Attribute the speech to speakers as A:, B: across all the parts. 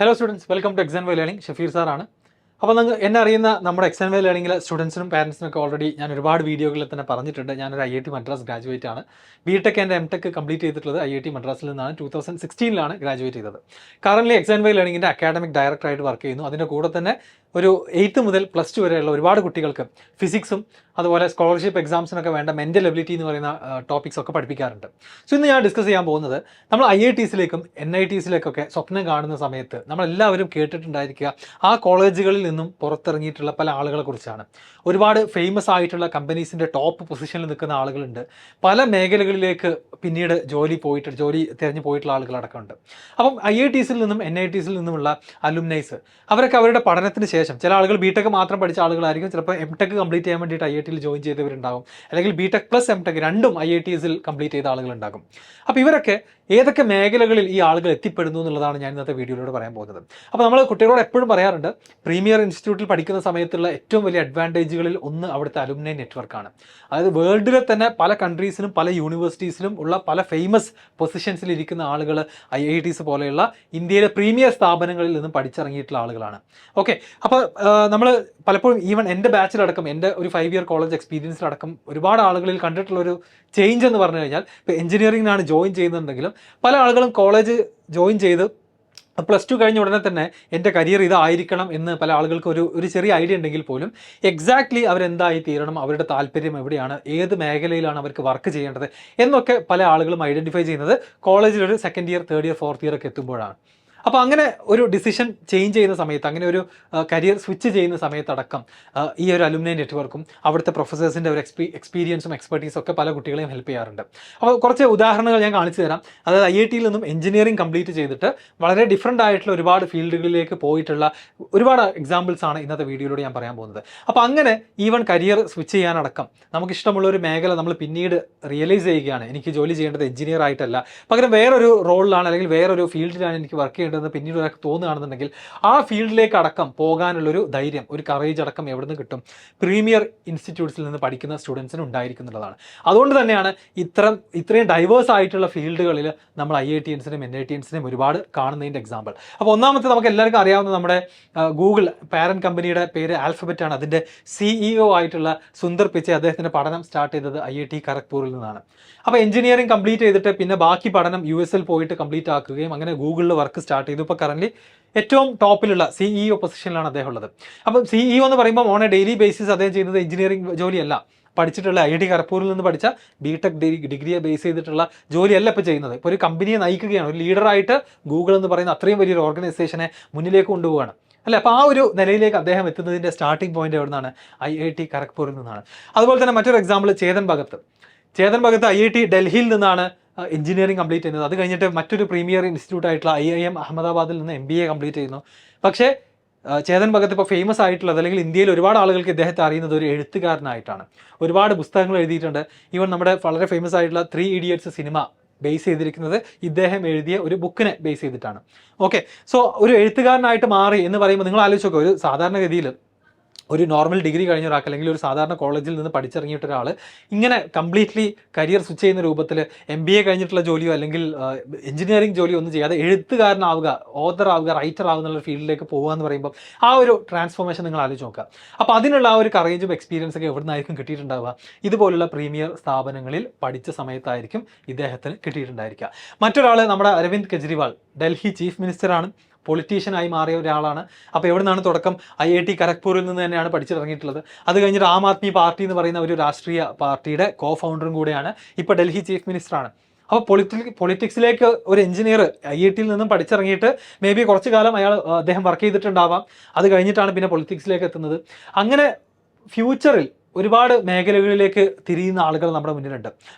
A: Hello students, welcome to XandY Learning. Shafir sir ആണ്. അപ്പോൾ എന്നെ അറിയുന്ന നമ്മുടെ XandY Learningലെ സ്റ്റുഡൻസിനും പാരൻസിനൊക്കെ ഓൾറെഡി ഞാൻ ഒരുപാട് വീഡിയോകളിൽ തന്നെ പറഞ്ഞിട്ടുണ്ട്. ഞാനൊരു IIT മദ്രാസ് ഗ്രാജുവേറ്റ് ആണ്. BTech ആൻഡ് MTech കംപ്ലീറ്റ് ചെയ്തിട്ടുള്ളത് IIT മദ്രാസിൽ നിന്നാണ്. 2016 ഗ്രാജുവേറ്റ് ചെയ്തത്. കറൻറ്റ്ലി XandY Learningൻ്റെ അക്കാഡമിക് ഡയറക്ടറായിട്ട് വർക്ക് ചെയ്യുന്നു. അതിൻ്റെ കൂടെ തന്നെ ഒരു 8th മുതൽ +2 വരെയുള്ള ഒരുപാട് കുട്ടികൾക്ക് ഫിസിക്സും അതുപോലെ സ്കോളർഷിപ്പ് എക്സാംസിനൊക്കെ വേണ്ട മെൻ്റൽ എബിലിറ്റി എന്ന് പറയുന്ന ടോപ്പിക്സ് ഒക്കെ പഠിപ്പിക്കാറുണ്ട്. സോ ഇന്ന് ഞാൻ ഡിസ്കസ് ചെയ്യാൻ പോകുന്നത് നമ്മൾ IITസിലേക്കും NITസിലേക്കൊക്കെ സ്വപ്നം കാണുന്ന സമയത്ത് നമ്മളെല്ലാവരും കേട്ടിട്ടുണ്ടായിരിക്കുക ആ കോളേജുകളിൽ നിന്നും പുറത്തിറങ്ങിയിട്ടുള്ള പല ആളുകളെ കുറിച്ചാണ്. ഒരുപാട് ഫേമസ് ആയിട്ടുള്ള കമ്പനീസിൻ്റെ ടോപ്പ് പൊസിഷനിൽ നിൽക്കുന്ന ആളുകളുണ്ട്. പല മേഖലകളിലേക്ക് പിന്നീട് ജോലി തിരഞ്ഞു പോയിട്ടുള്ള ആളുകളടക്കമുണ്ട്. അപ്പം IITസിൽ നിന്നും NITസിൽ നിന്നുമുള്ള അലുമിനൈസ് അവരൊക്കെ അവരുടെ പഠനത്തിന് ശേഷം ചില ആളുകൾ BTech മാത്രം പഠിച്ച ആളുകളായിരിക്കും, ചിലപ്പോൾ MTech കംപ്ലീറ്റ് ചെയ്യാൻ വേണ്ടിയിട്ട് IITയിൽ ജോയിൻ ചെയ്തവരുണ്ടാകും, അല്ലെങ്കിൽ BTech + MTech രണ്ടും IITസിൽ കംപ്ലീറ്റ് ചെയ്ത ആളുകളുണ്ടാകും. അപ്പോൾ ഇവരൊക്കെ ഏതൊക്കെ മേഖലകളിൽ ഈ ആളുകൾ എത്തിപ്പെടുന്നു എന്നുള്ളതാണ് ഞാൻ ഇന്നത്തെ വീഡിയോയിലൂടെ പറയാൻ പോകുന്നത്. അപ്പോൾ നമ്മൾ കുട്ടികളോട് എപ്പോഴും പറയാറുണ്ട്, പ്രീമിയർ ഇൻസ്റ്റിറ്റ്യൂട്ടിൽ പഠിക്കുന്ന സമയത്തുള്ള ഏറ്റവും വലിയ അഡ്വാൻറ്റേജുകളിൽ ഒന്ന് അവിടുത്തെ അലുമിനൈ നെറ്റ്വർക്കാണ്. അതായത് വേൾഡിലെ തന്നെ പല കൺട്രീസിലും പല യൂണിവേഴ്സിറ്റീസിലും ഉള്ള പല ഫേമസ് പൊസിഷൻസിൽ ഇരിക്കുന്ന ആളുകൾ IITs പോലെയുള്ള ഇന്ത്യയിലെ പ്രീമിയർ സ്ഥാപനങ്ങളിൽ നിന്നും പഠിച്ചിറങ്ങിയിട്ടുള്ള ആളുകളാണ്. ഓക്കെ, അപ്പോൾ നമ്മൾ പലപ്പോഴും ഈവൻ എൻ്റെ ബാച്ചിലടക്കം എൻ്റെ ഒരു 5 ഇയർ കോളേജ് എക്സ്പീരിയൻസിലടക്കം ഒരുപാട് ആളുകളിൽ കണ്ടിട്ടുള്ളൊരു ചേഞ്ച് എന്ന് പറഞ്ഞു കഴിഞ്ഞാൽ, ഇപ്പോൾ എഞ്ചിനീയറിംഗിനാണ് ജോയിൻ ചെയ്യുന്നുണ്ടെങ്കിലും പല ആളുകളും കോളേജ് ജോയിൻ ചെയ്ത് +2 കഴിഞ്ഞ ഉടനെ തന്നെ എൻ്റെ കരിയർ ഇതായിരിക്കണം എന്ന് പല ആളുകൾക്ക് ഒരു ചെറിയ ഐഡിയ ഉണ്ടെങ്കിൽ പോലും എക്സാക്ട്ലി അവരെന്തായി തീരണം, അവരുടെ താല്പര്യം എവിടെയാണ്, ഏത് മേഖലയിലാണ് അവർക്ക് വർക്ക് ചെയ്യേണ്ടത് എന്നൊക്കെ പല ആളുകളും ഐഡൻറ്റിഫൈ ചെയ്യുന്നത് കോളേജിലൊരു 2nd year 3rd year 4th year ഒക്കെ എത്തുമ്പോഴാണ്. അപ്പോൾ അങ്ങനെ ഒരു ഡിസിഷൻ ചേഞ്ച് ചെയ്യുന്ന സമയത്ത്, അങ്ങനെ ഒരു കരിയർ സ്വിച്ച് ചെയ്യുന്ന സമയത്തടക്കം ഈ ഒരു അലുമിനൈ നെറ്റ്വർക്കും അവിടുത്തെ പ്രൊഫസേഴ്സിൻ്റെ ഒരു എക്സ്പീരിയൻസും എക്സ്പെർട്ടീസും ഒക്കെ പല കുട്ടികളെയും ഹെൽപ്പ് ചെയ്യാറുണ്ട്. അപ്പോൾ കുറച്ച് ഉദാഹരണങ്ങൾ ഞാൻ കാണിച്ചു തരാം. അതായത് IITയിൽ നിന്നും എഞ്ചിനീയറിംഗ് കംപ്ലീറ്റ് ചെയ്തിട്ട് വളരെ ഡിഫറൻ്റ് ആയിട്ടുള്ള ഒരുപാട് ഫീൽഡുകളിലേക്ക് പോയിട്ടുള്ള ഒരുപാട് എക്സാമ്പിൾസ് ആണ് ഇന്നത്തെ വീഡിയോയിലൂടെ ഞാൻ പറയാൻ പോകുന്നത്. അപ്പോൾ അങ്ങനെ ഈവൻ കരിയർ സ്വിച്ച് ചെയ്യാനടക്കം നമുക്കിഷ്ടമുള്ള ഒരു മേഖല നമ്മൾ പിന്നീട് റിയലൈസ് ചെയ്യുകയാണ്, എനിക്ക് ജോലി ചെയ്യേണ്ടത് എഞ്ചിനീയർ ആയിട്ടല്ല, പകരം വേറൊരു റോളിലാണ് അല്ലെങ്കിൽ വേറൊരു ഫീൽഡിലാണ് എനിക്ക് വർക്ക് ചെയ്യേണ്ടത് പിന്നീട് ഒരാൾക്ക് തോന്നുകയാണെന്നുണ്ടെങ്കിൽ ആ ഫീൽഡിലേക്ക് അടക്കം പോകാനുള്ളൊരു ധൈര്യം, ഒരു കറേജ് അടക്കം എവിടെ നിന്ന് കിട്ടും? പ്രീമിയർ ഇൻസ്റ്റിറ്റ്യൂട്ട്സിൽ നിന്ന് പഠിക്കുന്ന സ്റ്റുഡൻസിന് ഉണ്ടായിരിക്കുന്നുള്ളതാണ്. അതുകൊണ്ട് തന്നെയാണ് ഇത്രയും ഡൈവേഴ്സ് ആയിട്ടുള്ള ഫീൽഡുകളിൽ നമ്മൾ IITiansനെയും NITiansനെയും ഒരുപാട് കാണുന്നതിൻ്റെ എക്സാമ്പിൾ. അപ്പോൾ ഒന്നാമത്തെ നമുക്ക് എല്ലാവർക്കും അറിയാവുന്ന നമ്മുടെ ഗൂഗിൾ പാരന്റ് കമ്പനിയുടെ പേര് ആൽഫബറ്റ് ആണ്. അതിൻ്റെ CEO ആയിട്ടുള്ള സുന്ദർ പിച്ചൈ അദ്ദേഹത്തിൻ്റെ പഠനം സ്റ്റാർട്ട് ചെയ്തത് IIT ഖരഗ്പൂരിൽ നിന്നാണ്. അപ്പോൾ എഞ്ചിനീയറിംഗ് കംപ്ലീറ്റ് ചെയ്തിട്ട് പിന്നെ ബാക്കി പഠനം US പോയിട്ട് കംപ്ലീറ്റ് ആക്കുകയും അങ്ങനെ ഗൂഗിളിൽ വർക്ക് സ്റ്റാർട്ട് ചെയ്തു. ഇപ്പോൾ കറൻറ്റ്ലി ഏറ്റവും ടോപ്പിലുള്ള CEO പൊസിഷനിലാണ് അദ്ദേഹം ഉള്ളത്. അപ്പം CEO എന്ന് പറയുമ്പോൾ ഓൺ എ ഡെയിലി ബേസിസ് അദ്ദേഹം ചെയ്യുന്നത് എഞ്ചിനീയറിംഗ് ജോലിയല്ല, പഠിച്ചിട്ടുള്ള IIT ഖരഗ്പൂരിൽ നിന്ന് പഠിച്ച BTech ഡിഗ്രിയെ ബേസ് ചെയ്തിട്ടുള്ള ജോലിയല്ല ഇപ്പോൾ ചെയ്യുന്നത്. ഇപ്പോൾ ഒരു കമ്പനിയെ നയിക്കുകയാണ്, ഒരു ലീഡറായിട്ട് ഗൂഗിൾ എന്ന് പറയുന്ന അത്രയും വലിയൊരു ഓർഗനൈസേഷനെ മുന്നിലേക്ക് കൊണ്ടുപോവുകയാണ് അല്ലേ. അപ്പോൾ ആ ഒരു നിലയിലേക്ക് അദ്ദേഹം എത്തുന്നതിൻ്റെ സ്റ്റാർട്ടിംഗ് പോയിന്റ് എവിടെ നിന്നാണ്? IIT ഖരഗ്പൂരിൽ നിന്നാണ്. അതുപോലെ തന്നെ മറ്റൊരു എക്സാമ്പിൾ ചേതൻ ഭഗത് IIT ഡൽഹിയിൽ നിന്നാണ് എഞ്ചിനീയറിംഗ് കംപ്ലീറ്റ് ചെയ്യുന്നത്. അത് കഴിഞ്ഞിട്ട് മറ്റൊരു പ്രീമിയർ ഇൻസ്റ്റിറ്റ്യൂട്ട് ആയിട്ടുള്ള IIM അഹമ്മദാബാദിൽ നിന്ന് MBA കംപ്ലീറ്റ് ചെയ്യുന്നു. പക്ഷേ ചേതൻ ഭഗത് ഇപ്പോൾ ഫേമസ് ആയിട്ടുള്ളത്, അല്ലെങ്കിൽ ഇന്ത്യയിൽ ഒരുപാട് ആളുകൾക്ക് ഇദ്ദേഹത്തെ അറിയുന്നത് ഒരു എഴുത്തുകാരനായിട്ടാണ്. ഒരുപാട് പുസ്തകങ്ങൾ എഴുതിയിട്ടുണ്ട്. ഈവൻ നമ്മുടെ വളരെ ഫേമസ് ആയിട്ടുള്ള 3 Idiots സിനിമ ബേസ് ചെയ്തിരിക്കുന്നത് ഇദ്ദേഹം എഴുതിയ ഒരു ബുക്കിനെ ബേസ് ചെയ്തിട്ടാണ്. ഓക്കെ, സോ ഒരു എഴുത്തുകാരനായിട്ട് മാറി എന്ന് പറയുമ്പോൾ നിങ്ങൾ ആലോചിച്ച് നോക്കുക, ഒരു സാധാരണഗതിയിൽ ഒരു നോർമൽ ഡിഗ്രി കഴിഞ്ഞ ഒരാൾക്ക്, അല്ലെങ്കിൽ ഒരു സാധാരണ കോളേജിൽ നിന്ന് പഠിച്ചിറങ്ങിയിട്ട് ഒരാൾ ഇങ്ങനെ കംപ്ലീറ്റ്ലി കരിയർ സ്വിച്ച് ചെയ്യുന്ന രൂപത്തിൽ MBA കഴിഞ്ഞിട്ടുള്ള ജോലിയോ അല്ലെങ്കിൽ എഞ്ചിനീയറിംഗ് ജോലിയോ ഒന്നും ചെയ്യാതെ എഴുത്തുകാരനാവുക, ഓതർ ആവുക, റൈറ്റർ ആവുക എന്നുള്ള ഫീൽഡിലേക്ക് പോകുക എന്ന് പറയുമ്പോൾ ആ ഒരു ട്രാൻസ്ഫോർമേഷൻ നിങ്ങൾ ആലോചിച്ച് നോക്കുക. അപ്പോൾ അതിനുള്ള ആ ഒരു കറേജും എക്സ്പീരിയൻസ് ഒക്കെ എവിടെ നിന്നായിരിക്കും കിട്ടിയിട്ടുണ്ടാവുക? ഇതുപോലുള്ള പ്രീമിയർ സ്ഥാപനങ്ങളിൽ പഠിച്ച സമയത്തായിരിക്കും ഇദ്ദേഹത്തിന് കിട്ടിയിട്ടുണ്ടായിരിക്കുക. മറ്റൊരാൾ നമ്മുടെ അരവിന്ദ് കെജ്രിവാൾ, ഡൽഹി ചീഫ് മിനിസ്റ്ററാണ്, പൊളിറ്റീഷ്യനായി മാറിയ ഒരാളാണ്. അപ്പോൾ എവിടെ നിന്നാണ് തുടക്കം? IIT ഖരഗ്പൂരിൽ നിന്ന് തന്നെയാണ് പഠിച്ചിറങ്ങിയിട്ടുള്ളത്. അത് കഴിഞ്ഞിട്ട് ആം ആദ്മി പാർട്ടി എന്ന് പറയുന്ന ഒരു രാഷ്ട്രീയ പാർട്ടിയുടെ ഫൗണ്ടറും കൂടെയാണ്. ഇപ്പോൾ ഡൽഹി ചീഫ് മിനിസ്റ്ററാണ്. അപ്പോൾ പൊളിറ്റിക്സിലേക്ക് ഒരു എഞ്ചിനീയർ IITയിൽ നിന്നും പഠിച്ചിറങ്ങിയിട്ട് മേ ബി കുറച്ച് കാലം അദ്ദേഹം വർക്ക് ചെയ്തിട്ടുണ്ടാവാം. അത് കഴിഞ്ഞിട്ടാണ് പിന്നെ പൊളിറ്റിക്സിലേക്ക് എത്തുന്നത്. അങ്ങനെ ഫ്യൂച്ചറിൽ ഒരുപാട് മേഖലകളിലേക്ക് തിരിയുന്ന ആളുകൾ നമ്മുടെ മുന്നിലുണ്ട്.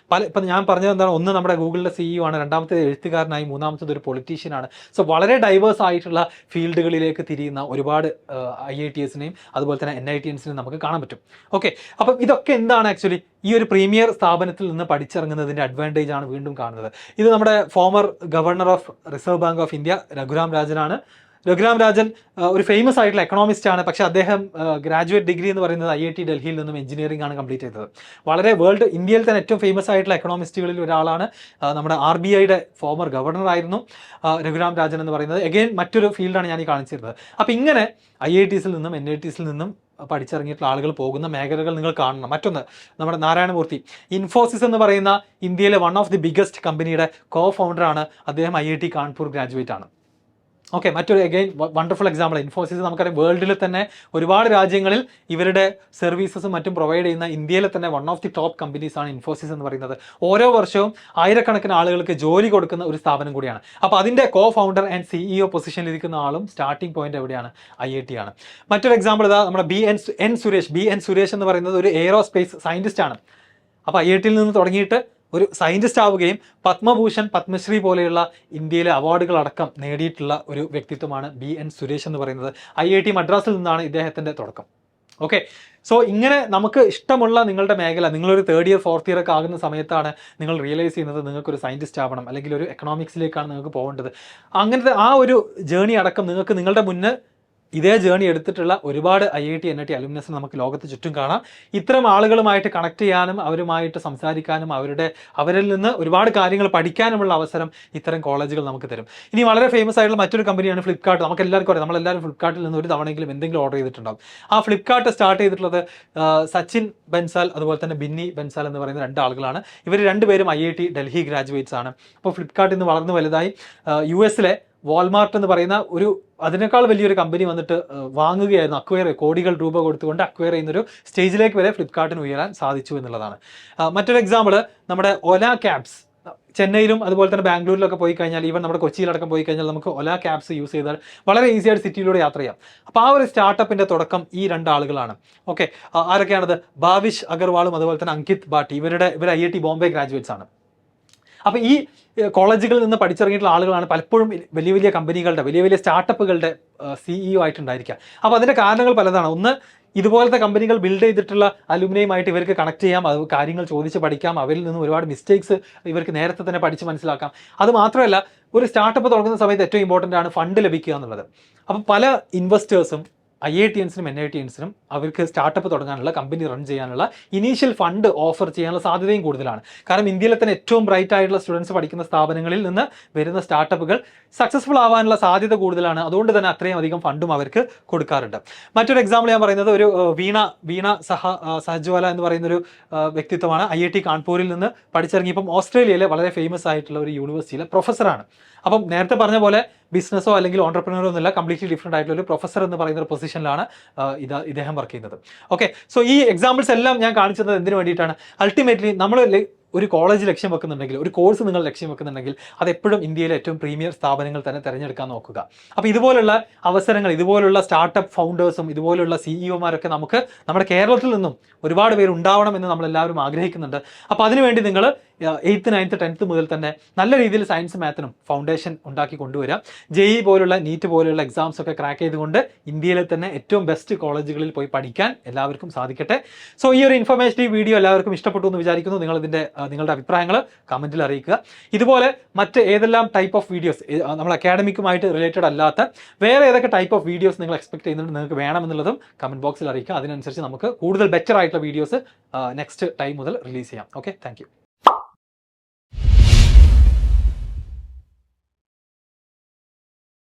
A: ഇപ്പം ഞാൻ പറഞ്ഞത് എന്താണ്? ഒന്ന് നമ്മുടെ ഗൂഗിളിൻ്റെ CEO ആണ്, രണ്ടാമത്തേത് എഴുത്തുകാരനായി, മൂന്നാമത്തേത് ഒരു പൊളിറ്റീഷ്യനാണ്. സോ വളരെ ഡൈവേഴ്സ് ആയിട്ടുള്ള ഫീൽഡുകളിലേക്ക് തിരിയുന്ന ഒരുപാട് IITiansനെയും അതുപോലെ തന്നെ NITiansനെയും നമുക്ക് കാണാൻ പറ്റും. ഓക്കെ, അപ്പം ഇതൊക്കെ എന്താണ് ആക്ച്വലി ഈ ഒരു പ്രീമിയർ സ്ഥാപനത്തിൽ നിന്ന് പഠിച്ചിറങ്ങുന്നതിൻ്റെ അഡ്വാൻറ്റേജ് ആണ് വീണ്ടും കാണുന്നത്. ഇത് നമ്മുടെ former governor of reserve bank of India Raghuram രാജനാണ്. രഘുറാം രാജൻ ഒരു ഫേമസ് ആയിട്ടുള്ള എക്കണോമിസ്റ്റ് ആണ്. പക്ഷേ അദ്ദേഹം ഗ്രാജുവേറ്റ് ഡിഗ്രി എന്ന് പറയുന്നത് IIT ഡൽഹിയിൽ നിന്നും എഞ്ചിനീയറിംഗ് ആണ് കംപ്ലീറ്റ് ചെയ്തത്. വളരെ ഇന്ത്യയിൽ തന്നെ ഏറ്റവും ഫേമസ് ആയിട്ടുള്ള എക്കണോമിസ്റ്റുകളിൽ ഒരാളാണ്. നമ്മുടെ RBIയുടെ ഫോമർ ഗവർണർ ആയിരുന്നു രഘുറാം രാജൻ എന്ന് പറയുന്നത്. എഗെയിൻ മറ്റൊരു ഫീൽഡാണ് ഞാൻ ഈ കാണിച്ചിരുന്നത്. അപ്പോൾ ഇങ്ങനെ IITസിൽ നിന്നും NITസിൽ നിന്നും പഠിച്ചിറങ്ങിയിട്ടുള്ള ആളുകൾ പോകുന്ന മേഖലകൾ നിങ്ങൾ കാണണം. മറ്റൊന്ന്, നമ്മുടെ നാരായണമൂർത്തി, ഇൻഫോസിസ് എന്ന് പറയുന്ന ഇന്ത്യയിലെ വൺ ഓഫ് ദി ബിഗ്ഗസ്റ്റ് കമ്പനിയുടെ ഫൗണ്ടറാണ്. അദ്ദേഹം IIT കാൺപൂർ ഗ്രാജുവേറ്റ് ആണ്. ഓക്കെ, മറ്റൊരു അഗൈൻ വണ്ടർഫുൾ എക്സാമ്പിൾ, ഇൻഫോസിസ് നമുക്കറിയാം വേൾഡിൽ തന്നെ ഒരുപാട് രാജ്യങ്ങളിൽ ഇവരുടെ സർവീസസും മറ്റും പ്രൊവൈഡ് ചെയ്യുന്ന ഇന്ത്യയിലെ തന്നെ one of the top companies ആണ് ഇൻഫോസിസ് എന്ന് പറയുന്നത്. ഓരോ വർഷവും ആയിരക്കണക്കിന് ആളുകൾക്ക് ജോലി കൊടുക്കുന്ന ഒരു സ്ഥാപനം കൂടിയാണ്. അപ്പോൾ അതിൻ്റെ ഫൗണ്ടർ ആൻഡ് CEO പൊസിഷനിൽ ഇരിക്കുന്ന ആളും സ്റ്റാർട്ടിംഗ് പോയിന്റ് എവിടെയാണ്? IIT ആണ്. മറ്റൊരു എക്സാമ്പിൾ ഇതാ നമ്മുടെ ബി എൻ സുരേഷ് എന്ന് പറയുന്നത് ഒരു എയ്റോസ്പേസ് സയൻറ്റിസ്റ്റ് ആണ്. അപ്പോൾ IITയിൽ നിന്ന് തുടങ്ങിയിട്ട് ഒരു സയൻറ്റിസ്റ്റ് ആവുകയും പത്മഭൂഷൺ, പത്മശ്രീ പോലെയുള്ള ഇന്ത്യയിലെ അവാർഡുകൾ അടക്കം നേടിയിട്ടുള്ള ഒരു വ്യക്തിത്വമാണ് BN സുരേഷ് എന്ന് പറയുന്നത്. IIT മദ്രാസിൽ നിന്നാണ് ഇദ്ദേഹത്തിൻ്റെ തുടക്കം. ഓക്കെ, സോ ഇങ്ങനെ നമുക്ക് ഇഷ്ടമുള്ള നിങ്ങളുടെ മേഖല, നിങ്ങളൊരു 3rd ഇയർ 4th ഇയർ ഒക്കെ ആകുന്ന സമയത്താണ് നിങ്ങൾ റിയലൈസ് ചെയ്യുന്നത് നിങ്ങൾക്കൊരു സയൻറ്റിസ്റ്റ് ആവണം, അല്ലെങ്കിൽ ഒരു എക്കണോമിക്സിലേക്കാണ് നിങ്ങൾക്ക് പോകേണ്ടത്. അങ്ങനത്തെ ആ ഒരു ജേണി അടക്കം നിങ്ങൾക്ക് നിങ്ങളുടെ മുന്നേ ഇതേ ജേണി എടുത്തിട്ടുള്ള ഒരുപാട് IIT NIT അലുമിനസിനെ നമുക്ക് ലോകത്ത് ചുറ്റും കാണാം. ഇത്തരം ആളുകളുമായിട്ട് കണക്ട് ചെയ്യാനും അവരുമായിട്ട് സംസാരിക്കാനും അവരിൽ നിന്ന് ഒരുപാട് കാര്യങ്ങൾ പഠിക്കാനുമുള്ള അവസരം ഇത്തരം കോളേജുകൾ നമുക്ക് തരും. ഇനി വളരെ ഫേമസ് ആയിട്ടുള്ള മറ്റൊരു കമ്പനിയാണ് ഫ്ലിപ്കാർട്ട്. നമുക്ക് എല്ലാവർക്കും അറിയാം, നമ്മളെല്ലാവരും ഫ്ലിപ്കാർട്ടിൽ നിന്ന് ഒരു തവണയെങ്കിലും എന്തെങ്കിലും ഓർഡർ ചെയ്തിട്ടുണ്ടാവും. ആ ഫ്ലിപ്കാർട്ട് സ്റ്റാർട്ട് ചെയ്തിട്ടുള്ളത് സച്ചിൻ ബൻസാൽ അതുപോലെ തന്നെ ബിന്നി ബൻസാൽ എന്ന് പറയുന്ന 2 ആളുകളാണ്. ഇവർ രണ്ടുപേരും IIT ഡൽഹി ഗ്രാജുവേറ്റ്സ് ആണ്. അപ്പോൾ ഫ്ലിപ്കാർട്ടിൽ നിന്ന് വളർന്നു വലുതായി US വാൾമാർട്ട് എന്ന് പറയുന്ന അതിനേക്കാൾ വലിയൊരു കമ്പനി വന്നിട്ട് വാങ്ങുകയായിരുന്നു, അക്വയർ കോടികൾ രൂപ കൊടുത്തുകൊണ്ട് അക്വയർ ചെയ്യുന്നൊരു സ്റ്റേജിലേക്ക് വരെ ഫ്ലിപ്കാർട്ടിന് ഉയരാൻ സാധിച്ചു എന്നുള്ളതാണ്. മറ്റൊരു എക്സാമ്പിൾ നമ്മുടെ ഓല ക്യാബ്സ്. ചെന്നൈയിലും അതുപോലെ തന്നെ ബാംഗ്ലൂരിലൊക്കെ പോയി കഴിഞ്ഞാൽ, ഈവൻ നമ്മുടെ കൊച്ചിയിലടക്കം പോയി കഴിഞ്ഞാൽ നമുക്ക് ഓല ക്യാബ്സ് യൂസ് ചെയ്താൽ വളരെ ഈസിയായിട്ട് സിറ്റിയിലൂടെ യാത്ര ചെയ്യാം. അപ്പോൾ ആ ഒരു സ്റ്റാർട്ടപ്പിൻ്റെ തുടക്കം ഈ 2 ആളുകളാണ്. ഓക്കെ, ആരൊക്കെയാണത്? ഭാവിഷ് അഗർവാളും അതുപോലെ തന്നെ അങ്കിത് ഭാട്ടി. ഇവർ IIT ബോംബെ ഗ്രാജുവേറ്റ്സ് ആണ്. അപ്പോൾ ഈ കോളേജുകളിൽ നിന്ന് പഠിച്ചിറങ്ങിയിട്ടുള്ള ആളുകളാണ് പലപ്പോഴും വലിയ വലിയ കമ്പനികളുടെ വലിയ സ്റ്റാർട്ടപ്പുകളുടെ CEO ആയിട്ടുണ്ടായിരിക്കുക. അപ്പോൾ അതിൻ്റെ കാരണങ്ങൾ പലതാണ്. ഒന്ന്, ഇതുപോലത്തെ കമ്പനികൾ ബിൽഡ് ചെയ്തിട്ടുള്ള അലുമിനിയുമായിട്ട് ഇവർക്ക് കണക്ട് ചെയ്യാം, അത് കാര്യങ്ങൾ ചോദിച്ച് പഠിക്കാം, അവരിൽ നിന്ന് ഒരുപാട് മിസ്റ്റേക്സ് ഇവർക്ക് നേരത്തെ തന്നെ പഠിച്ച് മനസ്സിലാക്കാം. അത് മാത്രമല്ല, ഒരു സ്റ്റാർട്ടപ്പ് തുടങ്ങുന്ന സമയത്ത് ഏറ്റവും ഇമ്പോർട്ടൻ്റ് ആണ് ഫണ്ട് ലഭിക്കുക എന്നുള്ളത്. അപ്പം പല ഇൻവെസ്റ്റേഴ്സും IITiansനും NITiansനും അവർക്ക് സ്റ്റാർട്ടപ്പ് തുടങ്ങാനുള്ള, കമ്പനി റൺ ചെയ്യാനുള്ള ഇനീഷ്യൽ ഫണ്ട് ഓഫർ ചെയ്യാനുള്ള സാധ്യതയും കൂടുതലാണ്. കാരണം ഇന്ത്യയിലെ തന്നെ ഏറ്റവും ബ്രൈറ്റ് ആയിട്ടുള്ള സ്റ്റുഡൻസ് പഠിക്കുന്ന സ്ഥാപനങ്ങളിൽ നിന്ന് വരുന്ന സ്റ്റാർട്ടപ്പുകൾ സക്സസ്ഫുൾ ആവാനുള്ള സാധ്യത കൂടുതലാണ്. അതുകൊണ്ട് തന്നെ അത്രയും അധികം ഫണ്ടും അവർക്ക് കൊടുക്കാറുണ്ട്. മറ്റൊരു എക്സാമ്പിൾ ഞാൻ പറയുന്നത് ഒരു വീണ സഹജ്വാല എന്ന് പറയുന്നൊരു വ്യക്തിത്വമാണ്. IIT കാൺപൂരിൽ നിന്ന് പഠിച്ചിറങ്ങിയപ്പം ഓസ്ട്രേലിയയിലെ വളരെ ഫേമസ് ആയിട്ടുള്ള ഒരു യൂണിവേഴ്സിറ്റിയിലെ പ്രൊഫസറാണ്. അപ്പം നേരത്തെ പറഞ്ഞ പോലെ ബിസിനസ്സോ അല്ലെങ്കിൽ ഓൺടർപ്രണറോ ഒന്നുമില്ല, കംപ്ലീറ്റ്ലി ഡിഫറെൻ്റ് ആയിട്ടുള്ള ഒരു പ്രൊഫസർ എന്ന് പറയുന്ന ഒരു പൊസിഷനിലാണ് ഇദ്ദേഹം വർക്ക് ചെയ്യുന്നത്. ഓക്കെ, സോ ഈ എക്സാമ്പിൾസ് എല്ലാം ഞാൻ കാണിച്ചത് എന്തിനു വേണ്ടിയിട്ടാണ്? അൾട്ടിമേറ്റ്ലി നമ്മൾ ഒരു കോളേജ് ലക്ഷ്യം വെക്കുന്നുണ്ടെങ്കിൽ, ഒരു കോഴ്സ് നിങ്ങൾ ലക്ഷ്യം വെക്കുന്നുണ്ടെങ്കിൽ, അതെപ്പോഴും ഇന്ത്യയിലെ ഏറ്റവും പ്രീമിയർ സ്ഥാപനങ്ങൾ തന്നെ തിരഞ്ഞെടുക്കാൻ നോക്കുക. അപ്പോൾ ഇതുപോലുള്ള അവസരങ്ങൾ, ഇതുപോലുള്ള സ്റ്റാർട്ടപ്പ് ഫൗണ്ടേഴ്സും ഇതുപോലുള്ള CEOമാരൊക്കെ നമുക്ക് നമ്മുടെ കേരളത്തിൽ നിന്നും ഒരുപാട് പേര് ഉണ്ടാവണമെന്ന് നമ്മളെല്ലാവരും ആഗ്രഹിക്കുന്നുണ്ട്. അപ്പോൾ അതിനുവേണ്ടി നിങ്ങൾ 8th 9th 10th മുതൽ തന്നെ നല്ല രീതിയിൽ സയൻസ് മാത്തിനും ഫൗണ്ടേഷൻ ഉണ്ടാക്കി കൊണ്ടുവരാം. JEE പോലുള്ള നീറ്റ് പോലുള്ള എക്സാംസ് ഒക്കെ ക്രാക്ക് ചെയ്തുകൊണ്ട് ഇന്ത്യയിലെ തന്നെ ഏറ്റവും ബെസ്റ്റ് കോളേജുകളിൽ പോയി പഠിക്കാൻ എല്ലാവർക്കും സാധിക്കട്ടെ. സോ ഈ ഒരു ഇൻഫർമേറ്റീവ് വീഡിയോ എല്ലാവർക്കും ഇഷ്ടപ്പെട്ടു എന്ന് വിചാരിക്കുന്നു. നിങ്ങളുടെ അഭിപ്രായങ്ങൾ കമൻറ്റിൽ അറിയിക്കുക. ഇതുപോലെ മറ്റ് ഏതെല്ലാം ടൈപ്പ് ഓഫ് വീഡിയോസ്, നമ്മൾ അക്കാഡമിക്കുമായിട്ട് റിലേറ്റഡ് അല്ലാത്ത വേറെ ഏതൊക്കെ ടൈപ്പ് ഓഫ് വീഡിയോസ് നിങ്ങൾ എക്സ്പെക്ട് ചെയ്യുന്നുണ്ട്, നിങ്ങൾക്ക് വേണമെന്നുള്ളതും കമൻറ്റ് ബോക്സിൽ അറിയിക്കുക. അതിനനുസരിച്ച് നമുക്ക് കൂടുതൽ ബെറ്റർ ആയിട്ടുള്ള വീഡിയോസ് നെക്സ്റ്റ് ടൈം മുതൽ റിലീസ് ചെയ്യാം. Okay, thank you.